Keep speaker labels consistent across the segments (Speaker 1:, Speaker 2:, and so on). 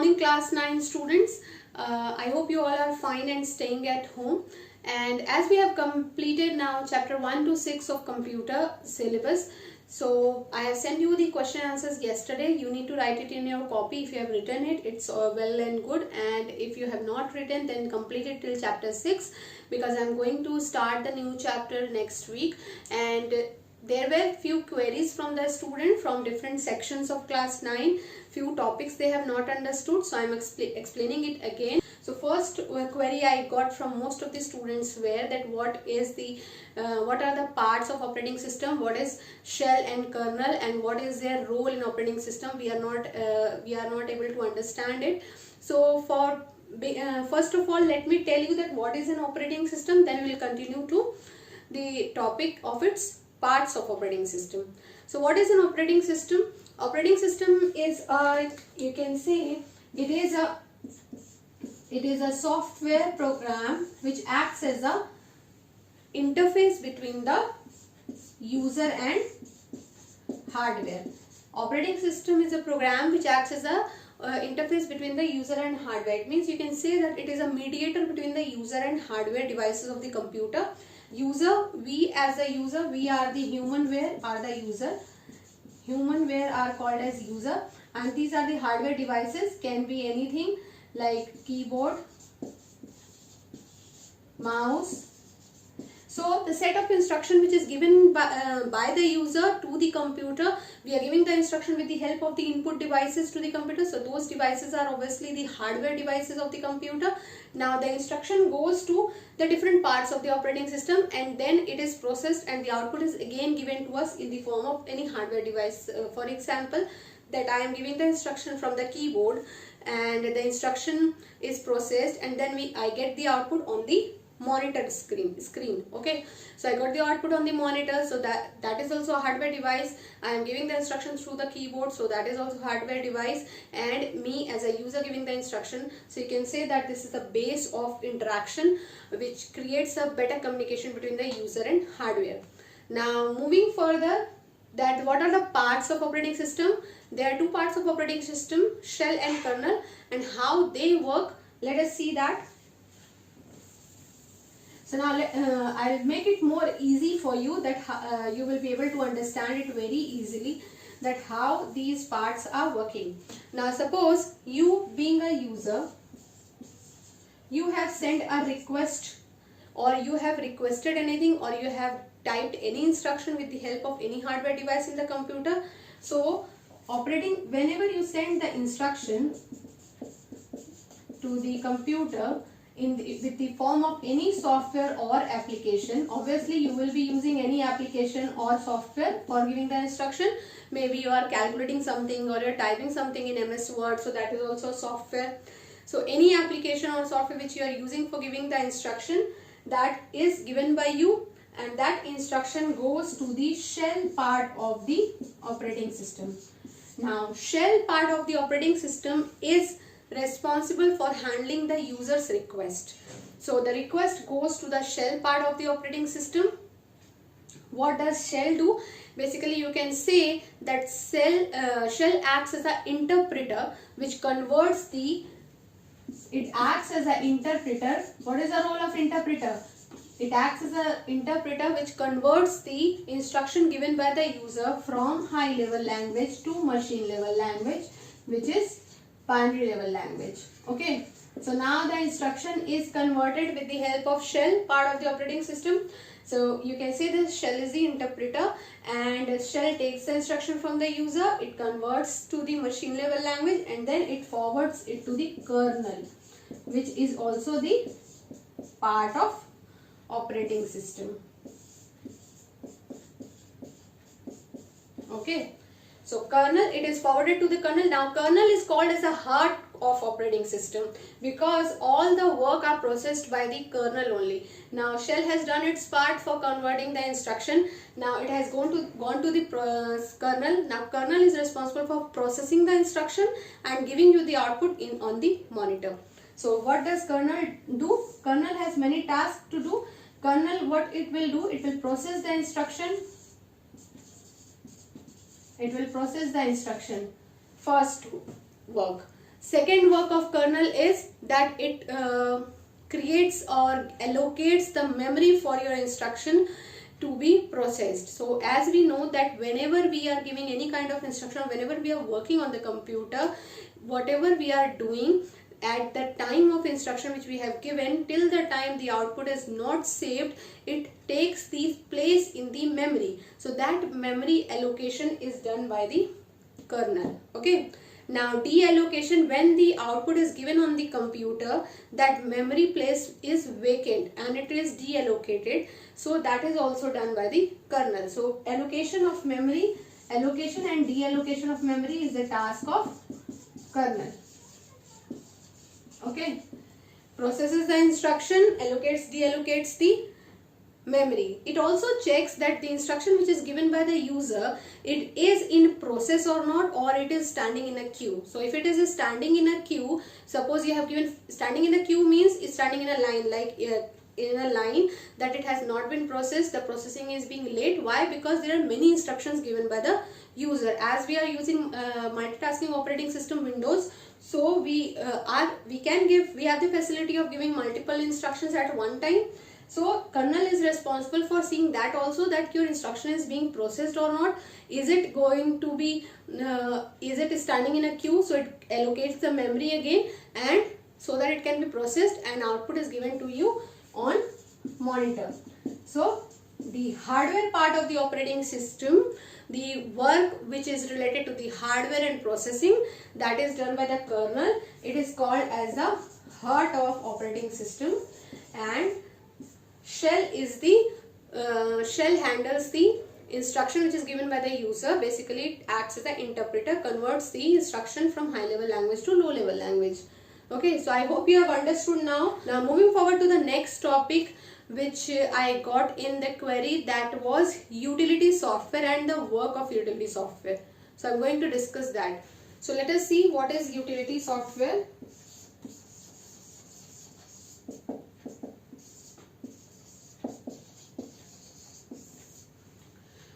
Speaker 1: morning class 9 students. I hope you all are fine and staying at home. And as we have completed now chapter 1 to 6 of computer syllabus, so I have sent you the question answers yesterday. You need to write it in your copy. If you have written it, it's well and good, and if you have not written, then complete it till chapter 6, because I'm going to start the new chapter next week. And there were few queries from the student from different sections of class 9. Few topics they have not understood, so I'm explaining it again. So first query I got from most of the students were that what are the parts of operating system, what is shell and kernel, and what is their role in operating system. We are not able to understand it. So first of all, let me tell you that what is an operating system, then we will continue to the topic of its parts of operating system. So what is an operating system? Operating system is you can say it is a software program which acts as a interface between the user and hardware. Operating system is a program which acts as a interface between the user and hardware. It means you can say that it is a mediator between the user and hardware devices of the computer. User, we as a user, we are the humanware, are the user. Humanware are called as user, and these are the hardware devices, can be anything like keyboard, mouse. So the set of instruction which is given by the user to the computer, we are giving the instruction with the help of the input devices to the computer. So those devices are obviously the hardware devices of the computer. Now the instruction goes to the different parts of the operating system, and then it is processed, and the output is again given to us in the form of any hardware device. For example, that I am giving the instruction from the keyboard, and the instruction is processed, and then I get the output on the monitor screen. Okay, so I got the output on the monitor, so that is also a hardware device. I am giving the instructions through the keyboard, so that is also hardware device, and me as a user giving the instruction. So you can say that this is the base of interaction which creates a better communication between the user and hardware. Now moving further, that what are the parts of operating system? There are two parts of operating system, shell and kernel, and how they work. Let us see that. So now I'll make it more easy for you, that you will be able to understand it very easily, that how these parts are working. Now suppose you being a user, you have sent a request, or you have requested anything, or you have typed any instruction with the help of any hardware device in the computer. So whenever you send the instruction to the computer with the form of any software or application, obviously you will be using any application or software for giving the instruction. Maybe you are calculating something, or you are typing something in MS Word, so that is also software. So any application or software which you are using for giving the instruction, that is given by you, and that instruction goes to the shell part of the operating system. Now shell part of the operating system is responsible for handling the user's request. So the request goes to the shell part of the operating system. What does shell do? Basically you can say that shell acts as an interpreter which converts it acts as an interpreter. What is the role of interpreter? It acts as an interpreter which converts the instruction given by the user from high level language to machine level language, which is binary level language. Okay, so now the instruction is converted with the help of shell part of the operating system. So you can say this shell is the interpreter, and shell takes the instruction from the user, it converts to the machine level language, and then it forwards it to the kernel, which is also the part of operating system. Okay, so kernel, it is forwarded to the kernel. Now kernel is called as the heart of operating system because all the work are processed by the kernel only. Now shell has done its part for converting the instruction. Now it has gone to the kernel. Now kernel is responsible for processing the instruction and giving you the output on the monitor. So what does kernel do? Kernel has many tasks to do. Kernel, what it will do? It will process the instruction. It will process the instruction. First work. Second work of kernel is that it creates or allocates the memory for your instruction to be processed. So as we know that whenever we are giving any kind of instruction, whenever we are working on the computer, whatever we are doing at the time of instruction which we have given, till the time the output is not saved, it takes the place in the memory. So that memory allocation is done by the kernel. Okay. Now deallocation, when the output is given on the computer, that memory place is vacant and it is deallocated. So that is also done by the kernel. So allocation of memory, allocation and deallocation of memory is the task of kernel. Okay. Processes the instruction, allocates, deallocates the memory. It also checks that the instruction which is given by the user, it is in process or not, or it is standing in a queue. So if it is standing in a queue, suppose you have given standing in a queue means it's standing in a line, like in a line that it has not been processed, the processing is being late. Why? Because there are many instructions given by the user. As we are using multitasking operating system Windows, so we have the facility of giving multiple instructions at one time. So kernel is responsible for seeing that also, that your instruction is being processed or not. Is it going to be, is it standing in a queue? So it allocates the memory again, and so that it can be processed and output is given to you on monitor. So the hardware part of the operating system, the work which is related to the hardware and processing, that is done by the kernel. It is called as the heart of operating system, and shell is the shell handles the instruction which is given by the user. Basically it acts as an interpreter, converts the instruction from high level language to low level language. Okay, so I hope you have understood now. Now moving forward to the next topic which I got in the query, that was utility software and the work of utility software. So I'm going to discuss that. So let us see what is utility software.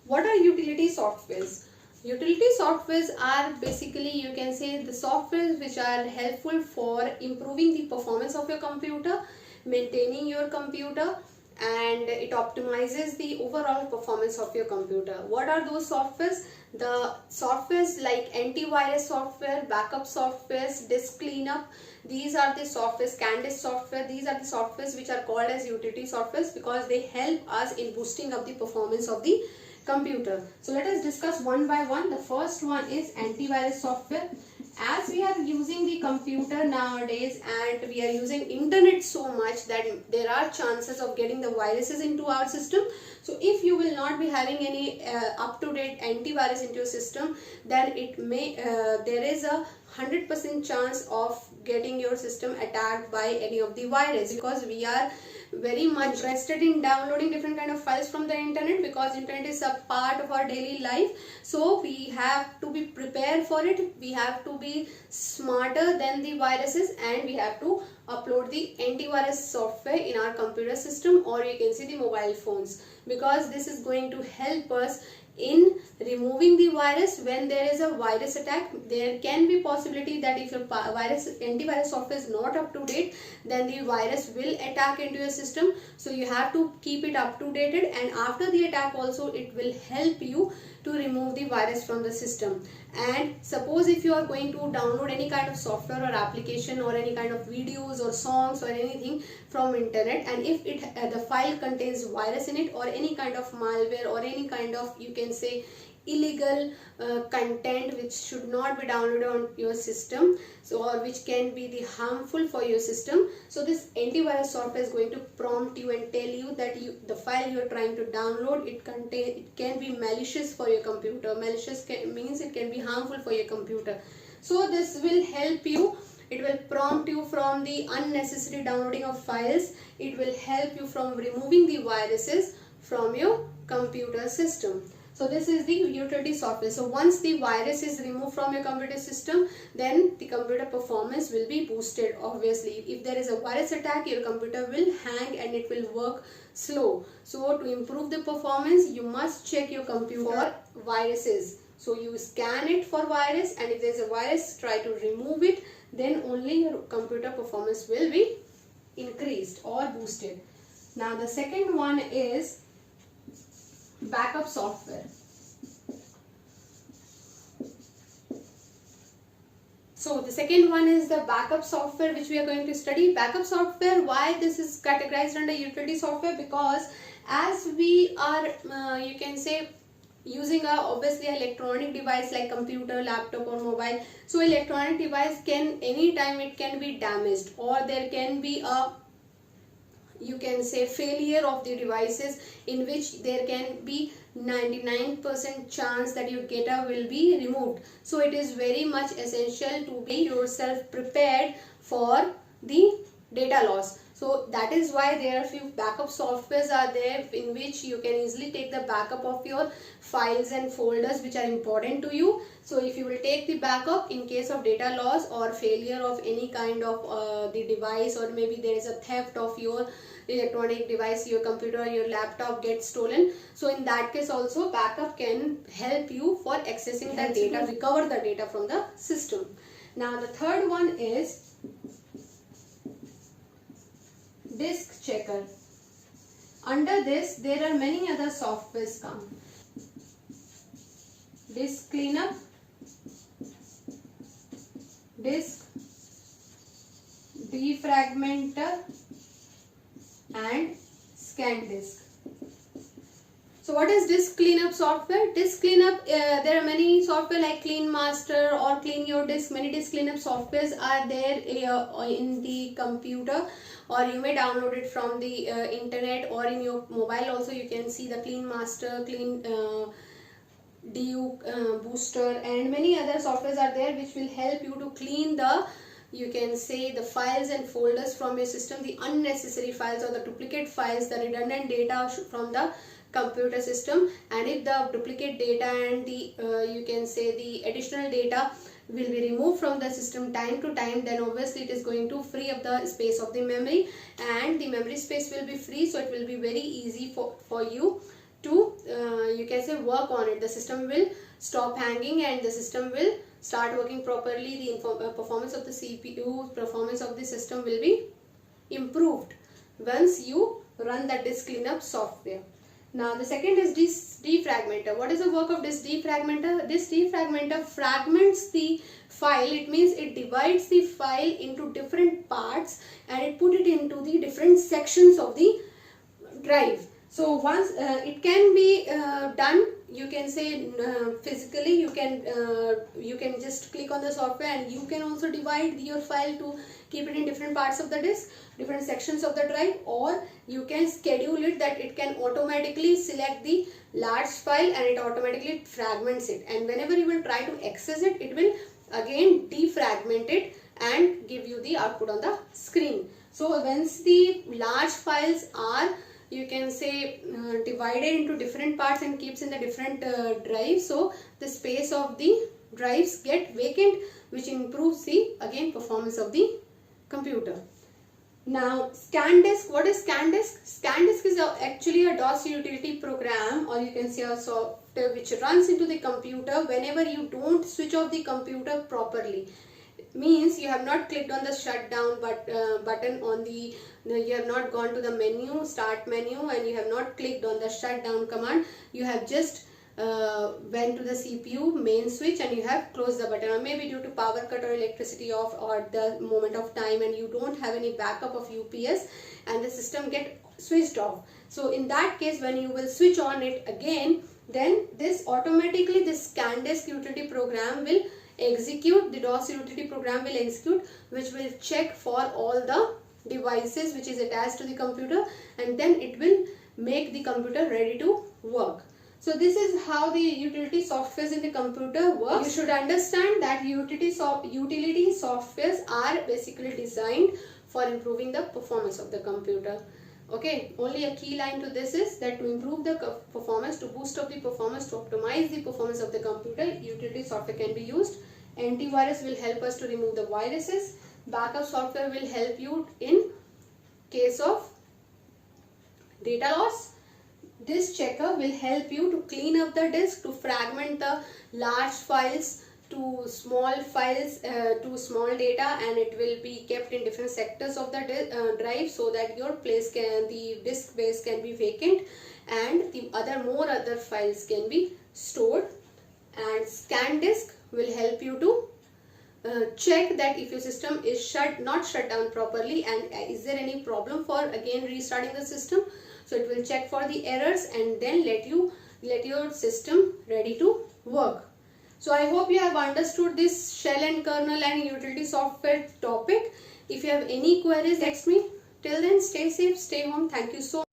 Speaker 1: What are utility softwares? Utility softwares are basically, you can say, the softwares which are helpful for improving the performance of your computer, maintaining your computer, and it optimizes the overall performance of your computer. What are those softwares? The softwares like antivirus software, backup softwares, disk cleanup, these are the softwares, ScanDisk software, these are the softwares which are called as utility softwares because they help us in boosting up the performance of the computer. So let us discuss one by one. The first one is antivirus software. As we are using the computer nowadays and we are using internet so much that there are chances of getting the viruses into our system. So if you will not be having any up-to-date antivirus into your system, then it may there is a 100% chance of getting your system attacked by any of the virus, because we are very much interested in downloading different kind of files from the internet, because internet is a part of our daily life. So we have to be prepared for it, we have to be smarter than the viruses, and we have to upload the antivirus software in our computer system, or you can see the mobile phones, because this is going to help us in removing the virus. When there is a virus attack, there can be possibility that if your antivirus software is not up to date, then the virus will attack into your system. So you have to keep it up to date, and after the attack also it will help you to remove the virus from the system. And suppose if you are going to download any kind of software or application or any kind of videos or songs or anything from internet, and if it the file contains virus in it, or any kind of malware, or any kind of, you can say, illegal content which should not be downloaded on your system, so or which can be the harmful for your system, so this antivirus software is going to prompt you and tell you that the file you are trying to download, it can be malicious for your computer. Malicious means it can be harmful for your computer. So this will help you. It will prompt you from the unnecessary downloading of files. It will help you from removing the viruses from your computer system. So this is the utility software. So once the virus is removed from your computer system, then the computer performance will be boosted. Obviously, if there is a virus attack, your computer will hang and it will work slow. So to improve the performance, you must check your computer for viruses. So you scan it for virus, and if there is a virus, try to remove it. Then only your computer performance will be increased or boosted. Now the second one is backup software. So the second one is the backup software which we are going to study. Backup software, why this is categorized under utility software? Because as we are, you can say, using obviously electronic device like computer, laptop or mobile. So electronic device can anytime it can be damaged, or there can be a, you can say, failure of the devices, in which there can be 99% chance that your data will be removed. So it is very much essential to be yourself prepared for the data loss. So that is why there are few backup softwares are there, in which you can easily take the backup of your files and folders which are important to you. So if you will take the backup in case of data loss or failure of any kind of the device, or maybe there is a theft of your electronic device, your computer, your laptop gets stolen. So in that case also backup can help you for accessing the data, recover the data from the system. Now the third one is disk checker. Under this there are many other softwares come. Disk cleanup, disk defragmenter and ScanDisk. So what is disk cleanup software? Disk cleanup, there are many software like Clean Master or Clean Your Disk. Many disk cleanup softwares are there in the computer, or you may download it from the internet, or in your mobile also you can see the Clean Master, Clean DU Booster, and many other softwares are there which will help you to clean the, you can say, the files and folders from your system, the unnecessary files or the duplicate files, the redundant data from the computer system. And if the duplicate data and the you can say the additional data will be removed from the system time to time, then obviously it is going to free up the space of the memory, and the memory space will be free, so it will be very easy for you to you can say work on it. The system will stop hanging and the system will start working properly. The performance of the CPU, performance of the system will be improved once you run the disk cleanup software. Now the second is disk defragmenter. What is the work of disk defragmenter? This defragmenter fragments the file. It means it divides the file into different parts and it put it into the different sections of the drive. So once it can be done, you can say physically, you can just click on the software and you can also divide your file to keep it in different parts of the disk, different sections of the drive, or you can schedule it that it can automatically select the large file and it automatically fragments it, and whenever you will try to access it, it will again defragment it and give you the output on the screen. So once the large files are, you can say, divided into different parts and keeps in the different drives, so the space of the drives get vacant, which improves the again performance of the computer. Now ScanDisk, what is ScanDisk? ScanDisk is actually a DOS utility program, or you can say a software which runs into the computer whenever you don't switch off the computer properly. Means you have not clicked on the shutdown button on the, you have not gone to the menu, start menu, and you have not clicked on the shutdown command. You have just went to the CPU main switch and you have closed the button, or maybe due to power cut or electricity off or the moment of time, and you don't have any backup of UPS and the system get switched off. So in that case, when you will switch on it again, then this automatically, this ScanDisk utility program will execute, the DOS utility program will execute, which will check for all the devices which is attached to the computer, and then it will make the computer ready to work. So this is how the utility softwares in the computer work. You should understand that utility softwares are basically designed for improving the performance of the computer. Okay, only a key line to this is that to improve the performance, to boost up the performance, to optimize the performance of the computer, utility software can be used. Antivirus will help us to remove the viruses. Backup software will help you in case of data loss. Disk checker will help you to clean up the disk, to fragment the large files to small files, to small data, and it will be kept in different sectors of the drive, so that your the disk space can be vacant and the other files can be stored. And scan disk will help you to check that if your system is not shut down properly, and is there any problem for again restarting the system. So it will check for the errors and then let your system ready to work. So I hope you have understood this shell and kernel and utility software topic. If you have any queries, text me. Till then, stay safe, stay home. Thank you so much.